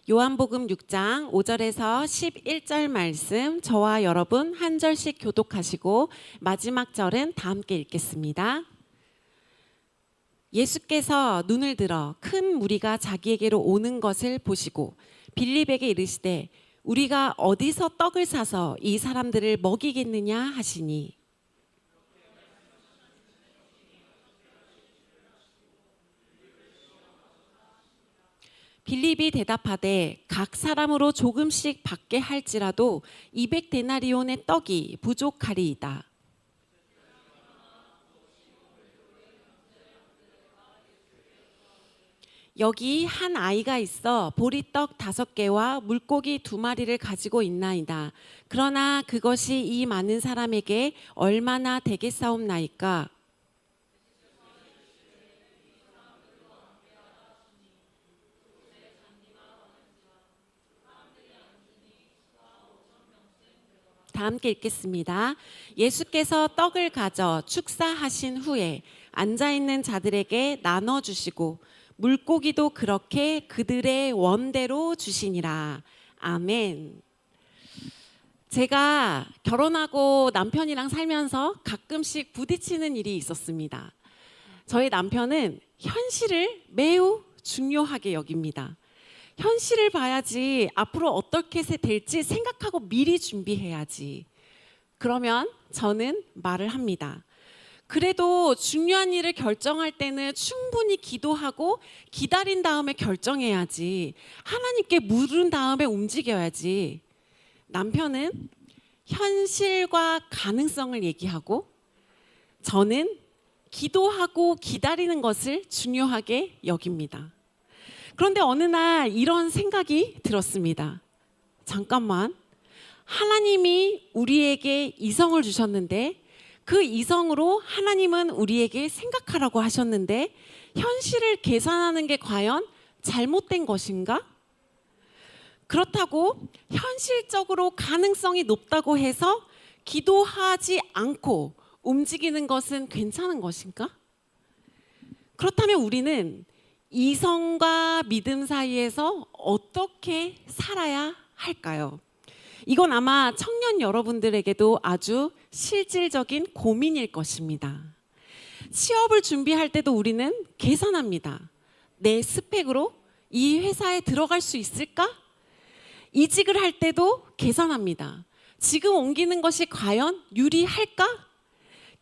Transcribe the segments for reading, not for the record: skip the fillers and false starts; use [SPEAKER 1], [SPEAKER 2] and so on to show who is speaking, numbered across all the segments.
[SPEAKER 1] 요한복음 6장 5절에서 11절 말씀 저와 여러분 한 절씩 교독하시고 마지막 절은 다 함께 읽겠습니다. 예수께서 눈을 들어 큰 무리가 자기에게로 오는 것을 보시고 빌립에게 이르시되 우리가 어디서 떡을 사서 이 사람들을 먹이겠느냐 하시니 빌립이 대답하되 각 사람으로 조금씩 받게 할지라도 200데나리온의 떡이 부족하리이다. 여기 한 아이가 있어 보리떡 5개와 물고기 2마리를 가지고 있나이다. 그러나 그것이 이 많은 사람에게 얼마나 되겠사옵나이까? 다 함께 읽겠습니다. 예수께서 떡을 가져 축사하신 후에 앉아있는 자들에게 나눠주시고 물고기도 그렇게 그들의 원대로 주시니라. 아멘. 제가 결혼하고 남편이랑 살면서 가끔씩 부딪히는 일이 있었습니다. 저희 남편은 현실을 매우 중요하게 여깁니다. 현실을 봐야지 앞으로 어떻게 될지 생각하고 미리 준비해야지. 그러면 저는 말을 합니다. 그래도 중요한 일을 결정할 때는 충분히 기도하고 기다린 다음에 결정해야지. 하나님께 물은 다음에 움직여야지. 남편은 현실과 가능성을 얘기하고 저는 기도하고 기다리는 것을 중요하게 여깁니다. 그런데 어느 날 이런 생각이 들었습니다. 잠깐만, 하나님이 우리에게 이성을 주셨는데 그 이성으로 하나님은 우리에게 생각하라고 하셨는데 현실을 계산하는 게 과연 잘못된 것인가? 그렇다고 현실적으로 가능성이 높다고 해서 기도하지 않고 움직이는 것은 괜찮은 것인가? 그렇다면 우리는 이성과 믿음 사이에서 어떻게 살아야 할까요? 이건 아마 청년 여러분들에게도 아주 실질적인 고민일 것입니다. 취업을 준비할 때도 우리는 계산합니다. 내 스펙으로 이 회사에 들어갈 수 있을까? 이직을 할 때도 계산합니다. 지금 옮기는 것이 과연 유리할까?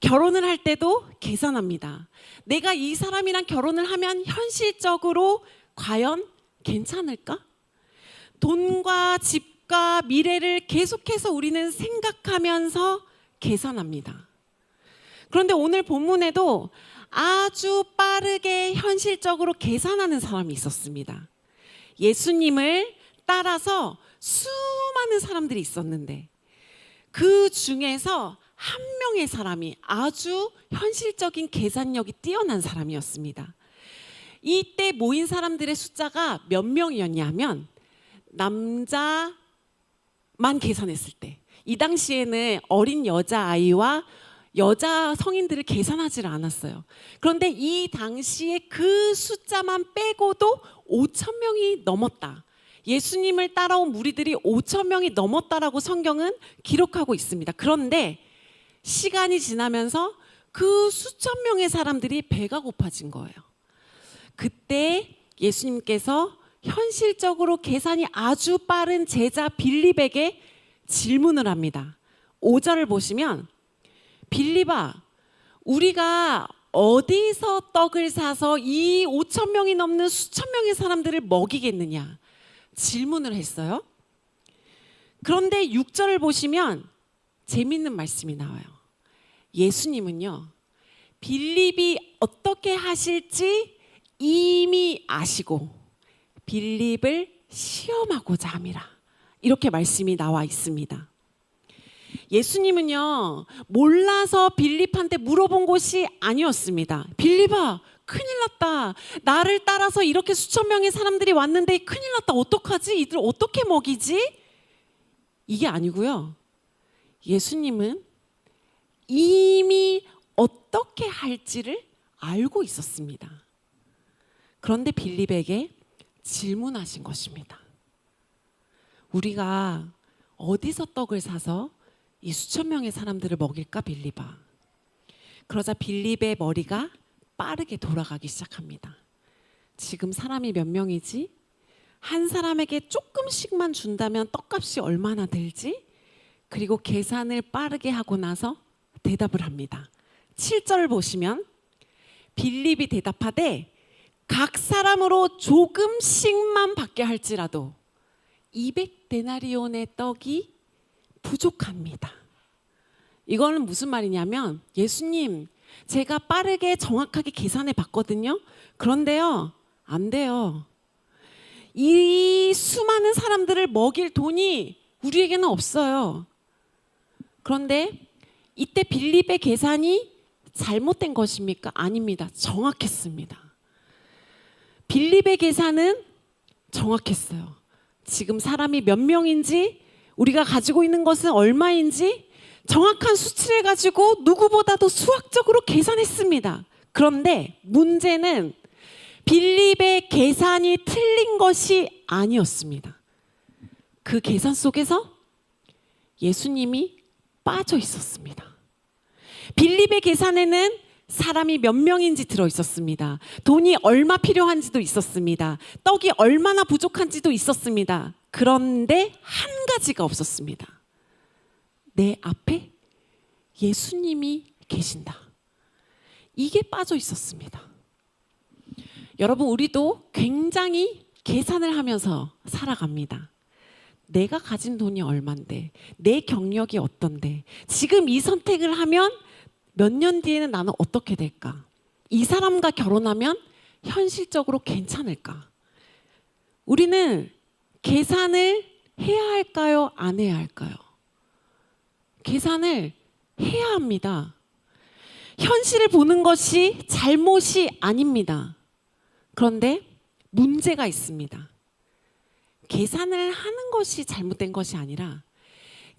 [SPEAKER 1] 결혼을 할 때도 계산합니다. 내가 이 사람이랑 결혼을 하면 현실적으로 과연 괜찮을까? 돈과 집과 미래를 계속해서 우리는 생각하면서 계산합니다. 그런데 오늘 본문에도 아주 빠르게 현실적으로 계산하는 사람이 있었습니다. 예수님을 따라서 수많은 사람들이 있었는데 그 중에서 한 명의 사람이 아주 현실적인 계산력이 뛰어난 사람이었습니다. 이때 모인 사람들의 숫자가 몇 명이었냐면 남자만 계산했을 때 이 당시에는 어린 여자아이와 여자 성인들을 계산하지 않았어요. 그런데 이 당시에 그 숫자만 빼고도 5천 명이 넘었다. 예수님을 따라온 무리들이 5천 명이 넘었다라고 성경은 기록하고 있습니다. 그런데 시간이 지나면서 그 수천 명의 사람들이 배가 고파진 거예요. 그때 예수님께서 현실적으로 계산이 아주 빠른 제자 빌립에게 질문을 합니다. 5절을 보시면 빌립아, 우리가 어디서 떡을 사서 이 5천 명이 넘는 수천 명의 사람들을 먹이겠느냐 질문을 했어요. 그런데 6절을 보시면 재밌는 말씀이 나와요. 예수님은요, 빌립이 어떻게 하실지 이미 아시고 빌립을 시험하고자 함이라. 이렇게 말씀이 나와 있습니다. 예수님은요, 몰라서 빌립한테 물어본 것이 아니었습니다. 빌립아, 큰일 났다. 나를 따라서 이렇게 수천 명의 사람들이 왔는데 큰일 났다. 어떡하지? 이들 어떻게 먹이지? 이게 아니고요. 예수님은 이미 어떻게 할지를 알고 있었습니다. 그런데 빌립에게 질문하신 것입니다. 우리가 어디서 떡을 사서 이 수천 명의 사람들을 먹일까 빌립아. 그러자 빌립의 머리가 빠르게 돌아가기 시작합니다. 지금 사람이 몇 명이지? 한 사람에게 조금씩만 준다면 떡값이 얼마나 들지? 그리고 계산을 빠르게 하고 나서 대답을 합니다. 7절을 보시면 빌립이 대답하되 각 사람으로 조금씩만 받게 할지라도 200데나리온의 떡이 부족합니다. 이거는 무슨 말이냐면 예수님 제가 빠르게 정확하게 계산해 봤거든요. 그런데요 안 돼요. 이 수많은 사람들을 먹일 돈이 우리에게는 없어요. 그런데 이때 빌립의 계산이 잘못된 것입니까? 아닙니다. 정확했습니다. 빌립의 계산은 정확했어요. 지금 사람이 몇 명인지 우리가 가지고 있는 것은 얼마인지 정확한 수치를 가지고 누구보다도 수학적으로 계산했습니다. 그런데 문제는 빌립의 계산이 틀린 것이 아니었습니다. 그 계산 속에서 예수님이 빠져 있었습니다. 빌립의 계산에는 사람이 몇 명인지 들어 있었습니다. 돈이 얼마 필요한지도 있었습니다. 떡이 얼마나 부족한지도 있었습니다. 그런데 한 가지가 없었습니다. 내 앞에 예수님이 계신다. 이게 빠져 있었습니다. 여러분 우리도 굉장히 계산을 하면서 살아갑니다. 내가 가진 돈이 얼만데, 내 경력이 어떤데, 지금 이 선택을 하면 몇 년 뒤에는 나는 어떻게 될까? 이 사람과 결혼하면 현실적으로 괜찮을까? 우리는 계산을 해야 할까요? 안 해야 할까요? 계산을 해야 합니다. 현실을 보는 것이 잘못이 아닙니다. 그런데 문제가 있습니다. 계산을 하는 것이 잘못된 것이 아니라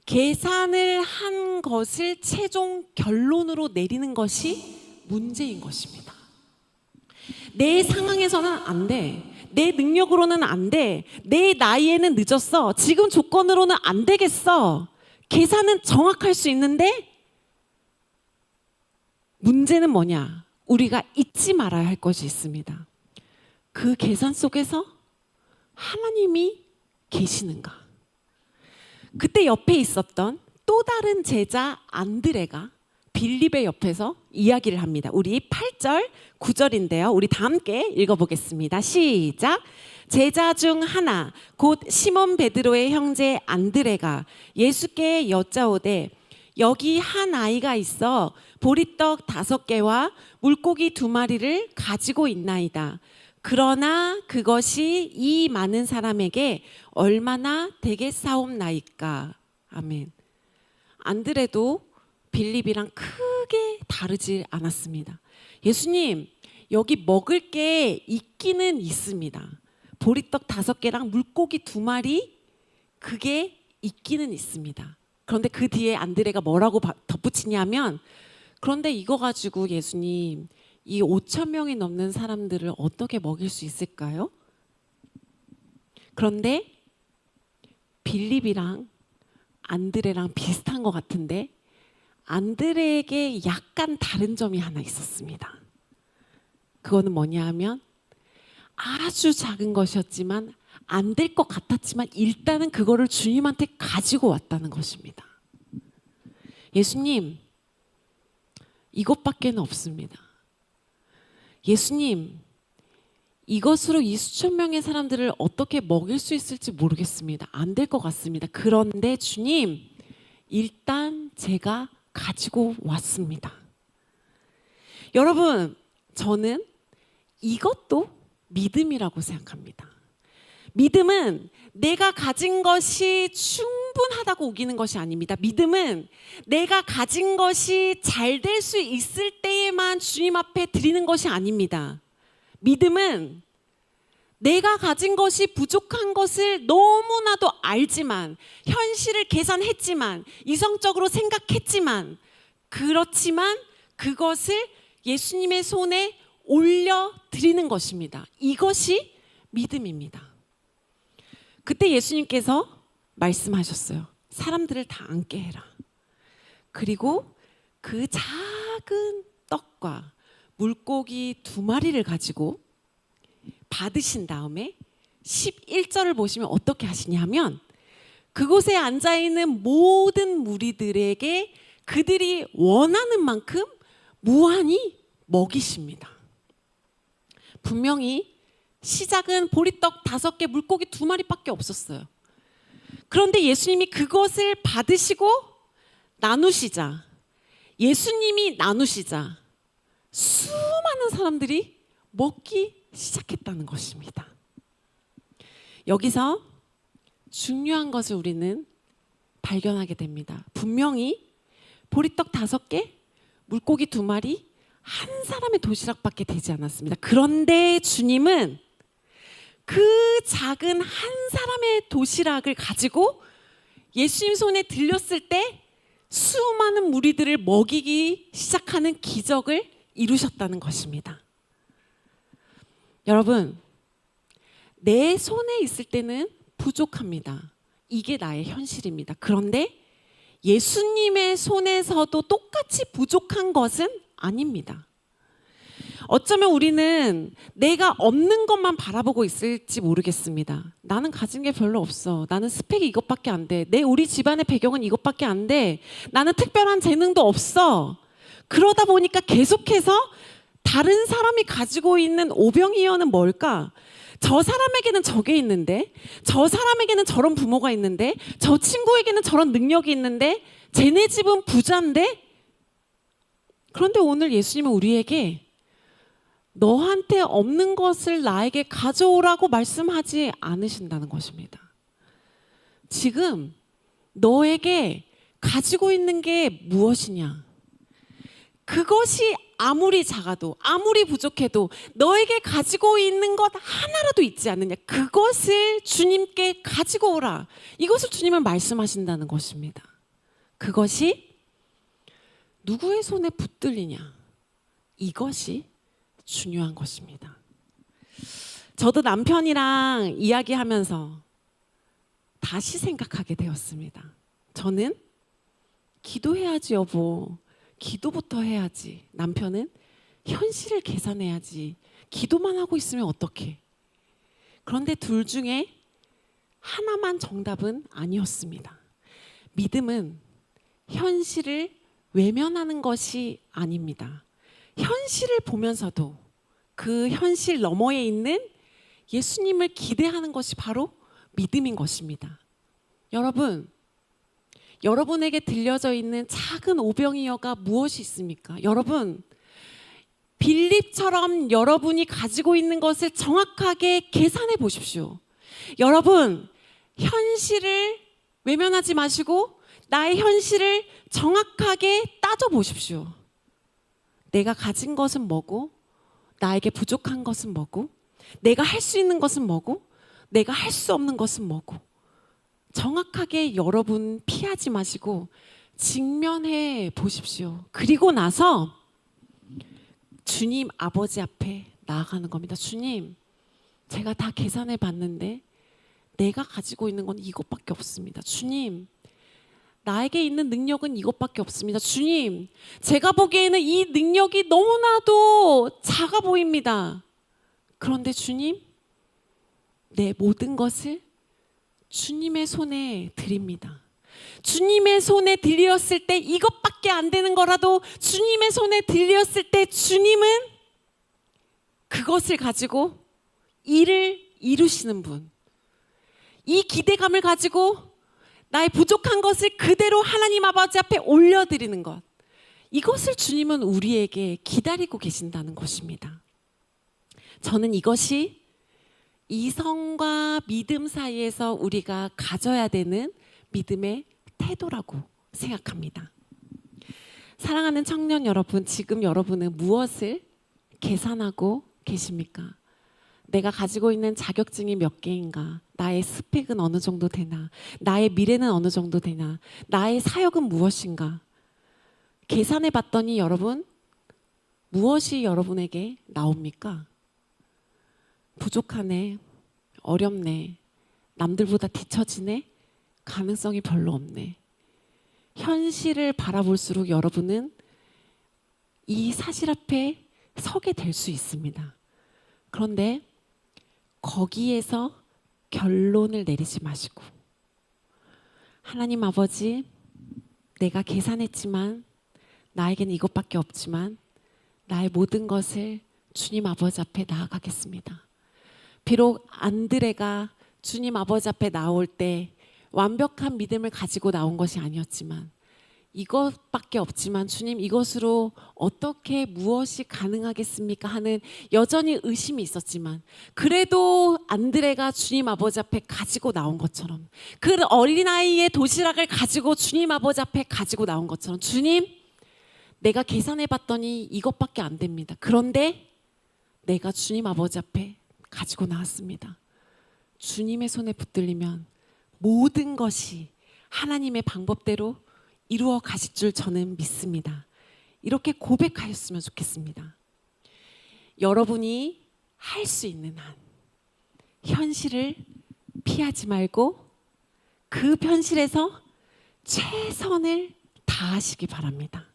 [SPEAKER 1] 계산을 한 것을 최종 결론으로 내리는 것이 문제인 것입니다. 내 상황에서는 안 돼. 내 능력으로는 안 돼. 내 나이에는 늦었어. 지금 조건으로는 안 되겠어. 계산은 정확할 수 있는데 문제는 뭐냐? 우리가 잊지 말아야 할 것이 있습니다. 그 계산 속에서 하나님이 계시는가? 그때 옆에 있었던 또 다른 제자 안드레가 빌립의 옆에서 이야기를 합니다. 우리 8절, 9절인데요. 우리 다 함께 읽어보겠습니다. 시작. 제자 중 하나 곧 시몬 베드로의 형제 안드레가 예수께 여짜오되 여기 한 아이가 있어 보리떡 5개와 물고기 2마리를 가지고 있나이다. 그러나 그것이 이 많은 사람에게 얼마나 되겠사옵나이까. 아멘. 안드레도 빌립이랑 크게 다르지 않았습니다. 예수님, 여기 먹을 게 있기는 있습니다. 보리떡 5개랑 물고기 2마리 그게 있기는 있습니다. 그런데 그 뒤에 안드레가 뭐라고 덧붙이냐면 그런데 이거 가지고 예수님 이 5천 명이 넘는 사람들을 어떻게 먹일 수 있을까요? 그런데 빌립이랑 안드레랑 비슷한 것 같은데 안드레에게 약간 다른 점이 하나 있었습니다. 그거는 뭐냐 하면 아주 작은 것이었지만 안 될 것 같았지만 일단은 그거를 주님한테 가지고 왔다는 것입니다. 예수님, 이것밖에는 없습니다. 예수님, 이것으로 이 수천 명의 사람들을 어떻게 먹일 수 있을지 모르겠습니다. 안 될 것 같습니다. 그런데 주님, 일단 제가 가지고 왔습니다. 여러분, 저는 이것도 믿음이라고 생각합니다. 믿음은 내가 가진 것이 충분하다고 우기는 것이 아닙니다. 믿음은 내가 가진 것이 잘 될 수 있을 때에만 주님 앞에 드리는 것이 아닙니다. 믿음은 내가 가진 것이 부족한 것을 너무나도 알지만, 현실을 계산했지만, 이성적으로 생각했지만, 그렇지만 그것을 예수님의 손에 올려드리는 것입니다. 이것이 믿음입니다. 그때 예수님께서 말씀하셨어요. 사람들을 다 앉게 해라. 그리고 그 작은 떡과 물고기 2마리를 가지고 받으신 다음에 11절을 보시면 어떻게 하시냐면 그곳에 앉아있는 모든 무리들에게 그들이 원하는 만큼 무한히 먹이십니다. 분명히 시작은 보리떡 5개, 물고기 2마리밖에 없었어요. 그런데 예수님이 그것을 받으시고 나누시자, 예수님이 나누시자 수많은 사람들이 먹기 시작했다는 것입니다. 여기서 중요한 것을 우리는 발견하게 됩니다. 분명히 보리떡 5개, 물고기 2마리, 한 사람의 도시락밖에 되지 않았습니다. 그런데 주님은 그 작은 한 사람의 도시락을 가지고 예수님 손에 들렸을 때 수많은 무리들을 먹이기 시작하는 기적을 이루셨다는 것입니다. 여러분, 내 손에 있을 때는 부족합니다. 이게 나의 현실입니다. 그런데 예수님의 손에서도 똑같이 부족한 것은 아닙니다. 어쩌면 우리는 내가 없는 것만 바라보고 있을지 모르겠습니다. 나는 가진 게 별로 없어. 나는 스펙이 이것밖에 안 돼. 우리 집안의 배경은 이것밖에 안 돼. 나는 특별한 재능도 없어. 그러다 보니까 계속해서 다른 사람이 가지고 있는 오병이어는 뭘까? 저 사람에게는 저게 있는데, 저 사람에게는 저런 부모가 있는데, 저 친구에게는 저런 능력이 있는데, 쟤네 집은 부자인데. 그런데 오늘 예수님은 우리에게 너한테 없는 것을 나에게 가져오라고 말씀하지 않으신다는 것입니다. 지금 너에게 가지고 있는 게 무엇이냐? 그것이 아무리 작아도, 아무리 부족해도 너에게 가지고 있는 것 하나라도 있지 않느냐? 그것을 주님께 가지고 오라. 이것을 주님은 말씀하신다는 것입니다. 그것이 누구의 손에 붙들리냐? 이것이 중요한 것입니다. 저도 남편이랑 이야기하면서 다시 생각하게 되었습니다. 저는 기도해야지 여보. 기도부터 해야지. 남편은 현실을 계산해야지. 기도만 하고 있으면 어떡해. 그런데 둘 중에 하나만 정답은 아니었습니다. 믿음은 현실을 외면하는 것이 아닙니다. 현실을 보면서도 그 현실 너머에 있는 예수님을 기대하는 것이 바로 믿음인 것입니다. 여러분, 여러분에게 들려져 있는 작은 오병이어가 무엇이 있습니까? 여러분, 빌립처럼 여러분이 가지고 있는 것을 정확하게 계산해 보십시오. 여러분, 현실을 외면하지 마시고 나의 현실을 정확하게 따져 보십시오. 내가 가진 것은 뭐고, 나에게 부족한 것은 뭐고, 내가 할 수 있는 것은 뭐고, 내가 할 수 없는 것은 뭐고, 정확하게 여러분 피하지 마시고 직면해 보십시오. 그리고 나서 주님 아버지 앞에 나아가는 겁니다. 주님, 제가 다 계산해 봤는데 내가 가지고 있는 건 이것밖에 없습니다. 주님, 나에게 있는 능력은 이것밖에 없습니다. 주님, 제가 보기에는 이 능력이 너무나도 작아 보입니다. 그런데 주님, 내 모든 것을 주님의 손에 드립니다. 주님의 손에 들렸을 때 이것밖에 안 되는 거라도 주님의 손에 들렸을 때 주님은 그것을 가지고 일을 이루시는 분. 이 기대감을 가지고 나의 부족한 것을 그대로 하나님 아버지 앞에 올려드리는 것. 이것을 주님은 우리에게 기다리고 계신다는 것입니다. 저는 이것이 이성과 믿음 사이에서 우리가 가져야 되는 믿음의 태도라고 생각합니다. 사랑하는 청년 여러분, 지금 여러분은 무엇을 계산하고 계십니까? 내가 가지고 있는 자격증이 몇 개인가? 나의 스펙은 어느 정도 되나? 나의 미래는 어느 정도 되나? 나의 사역은 무엇인가? 계산해 봤더니 여러분, 무엇이 여러분에게 나옵니까? 부족하네, 어렵네, 남들보다 뒤처지네, 가능성이 별로 없네. 현실을 바라볼수록 여러분은 이 사실 앞에 서게 될 수 있습니다. 그런데 거기에서 결론을 내리지 마시고, 하나님 아버지, 내가 계산했지만 나에겐 이것밖에 없지만 나의 모든 것을 주님 아버지 앞에 나아가겠습니다. 비록 안드레가 주님 아버지 앞에 나올 때 완벽한 믿음을 가지고 나온 것이 아니었지만, 이것밖에 없지만 주님, 이것으로 어떻게 무엇이 가능하겠습니까 하는 여전히 의심이 있었지만, 그래도 안드레가 주님 아버지 앞에 가지고 나온 것처럼, 그 어린아이의 도시락을 가지고 주님 아버지 앞에 가지고 나온 것처럼, 주님, 내가 계산해 봤더니 이것밖에 안 됩니다. 그런데 내가 주님 아버지 앞에 가지고 나왔습니다. 주님의 손에 붙들리면 모든 것이 하나님의 방법대로 이루어 가실 줄 저는 믿습니다. 이렇게 고백하였으면 좋겠습니다. 여러분이 할 수 있는 한 현실을 피하지 말고 그 현실에서 최선을 다하시기 바랍니다.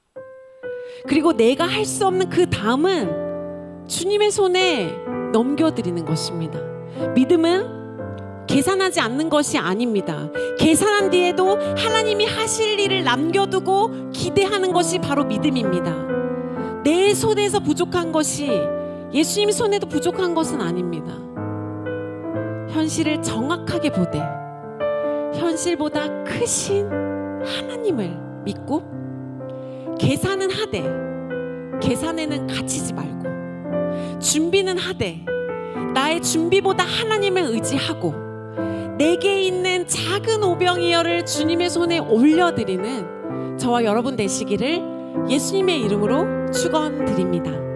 [SPEAKER 1] 그리고 내가 할 수 없는 그 다음은 주님의 손에 넘겨드리는 것입니다. 믿음은 계산하지 않는 것이 아닙니다. 계산한 뒤에도 하나님이 하실 일을 남겨두고 기대하는 것이 바로 믿음입니다. 내 손에서 부족한 것이 예수님 손에도 부족한 것은 아닙니다. 현실을 정확하게 보되 현실보다 크신 하나님을 믿고, 계산은 하되 계산에는 갇히지 말고, 준비는 하되 나의 준비보다 하나님을 의지하고, 내게 있는 작은 오병이어를 주님의 손에 올려드리는 저와 여러분 되시기를 예수님의 이름으로 축원드립니다.